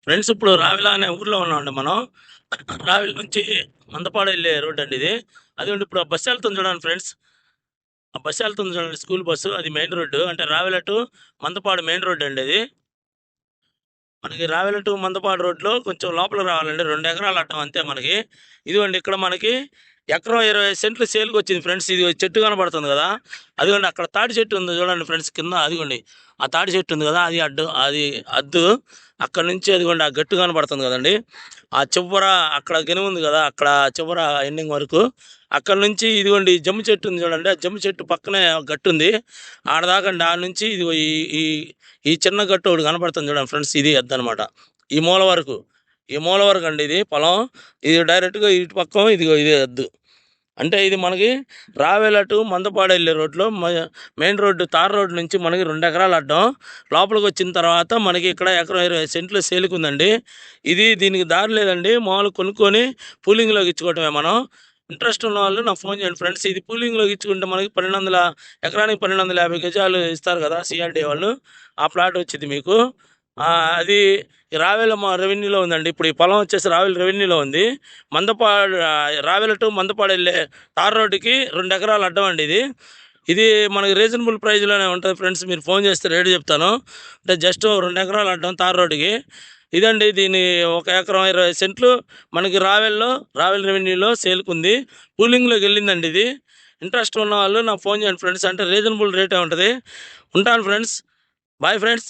Friends ఇప్పుడు రావిల అనే ఊర్లో ఉన్నామండి మనం. రావిల నుంచి మందపాడు వెళ్ళే రోడ్ అండి ఇది. అదిగోండి ఇప్పుడు ఆ బస్సు వెళ్తుంది చూడండి ఫ్రెండ్స్. ఆ బస్సు వెళ్తుంది చూడండి, స్కూల్ బస్సు. అది మెయిన్ రోడ్డు, అంటే Ravila to Mandapadu main road అండి అది. మనకి రావిల టు మందపాడు రోడ్లో కొంచెం లోపలికి రావాలండి. 2 ఎకరాలు అడ్డం అంతే మనకి. ఇదిగోండి ఇక్కడ మనకి ఎకరం 20 సెంట్లు సేల్కి వచ్చింది ఫ్రెండ్స్. ఇది చెట్టు కనబడుతుంది కదా, అదిగోండి అక్కడ తాటి చెట్టు ఉంది చూడండి ఫ్రెండ్స్ కింద. అదిగోండి ఆ తాటి చెట్టు ఉంది కదా, అది అడ్డు, అది అద్దు. అక్కడ నుంచి అదిగోండి ఆ గట్టు కనబడుతుంది కదండి, ఆ చివర అక్కడ గెనుము ఉంది కదా, అక్కడ చివర ఎండింగ్ వరకు. అక్కడ నుంచి ఇదిగోండి ఈ జమ్మి చెట్టు ఉంది చూడండి, ఆ జమ్మి చెట్టు పక్కనే ఒక గట్టు ఉంది. ఆడదాకండి, ఆడ నుంచి ఇదిగో ఈ ఈ ఈ చిన్న గట్టు ఒకటి కనపడుతుంది చూడండి ఫ్రెండ్స్, ఇది ఎద్దనమాట. ఈ మూల వరకు, ఈ మూల వరకు అండి ఇది పొలం. ఇది డైరెక్ట్గా ఇటు పక్కం, ఇదిగో ఇదే ఎద్దు. అంటే ఇది మనకి రావెల టు మందపాడు వెళ్ళే రోడ్లో మెయిన్ రోడ్డు, తార్ రోడ్డు నుంచి మనకి 2 ఎకరాలు అడ్డం. లోపలికి వచ్చిన తర్వాత మనకి ఇక్కడ ఎకరం 20 సెంట్లు సేలుకుందండి. ఇది దీనికి దారి లేదండి, మామూలు కొనుక్కొని పూలింగ్లోకి ఇచ్చుకోవటమే మనం. ఇంట్రెస్ట్ ఉన్న వాళ్ళు నాకు ఫోన్ చేయండి ఫ్రెండ్స్. ఇది పూలింగ్లోకి ఇచ్చుకుంటే మనకి 1200, ఎకరానికి 1250 గజాలు ఇస్తారు కదా సిఆర్డీ వాళ్ళు. ఆ ప్లాట్ వచ్చింది మీకు. అది రావెల మా రెవెన్యూలో ఉందండి. ఇప్పుడు ఈ పొలం వచ్చేసి రావెల రెవెన్యూలో ఉంది. మందపాడు రావెల టు మందపాడు వెళ్ళే తార్ రోడ్డుకి 2 ఎకరాలు అడ్డం అండి ఇది. ఇది మనకి రీజనబుల్ ప్రైస్లోనే ఉంటుంది ఫ్రెండ్స్. మీరు ఫోన్ చేస్తే రేటు చెప్తాను. అంటే జస్ట్ 2 ఎకరాలు అడ్డం తార్ రోడ్డుకి. ఇదండి దీని 1 ఎకరం 20 సెంట్లు మనకి రావెల్ రెవెన్యూలో సేల్కుంది. పూలింగ్లోకి వెళ్ళిందండి ఇది. ఇంట్రెస్ట్ ఉన్న వాళ్ళు నాకు ఫోన్ చేయండి ఫ్రెండ్స్. అంటే రీజనబుల్ రేటే ఉంటుంది. ఉంటాను ఫ్రెండ్స్. Bye friends.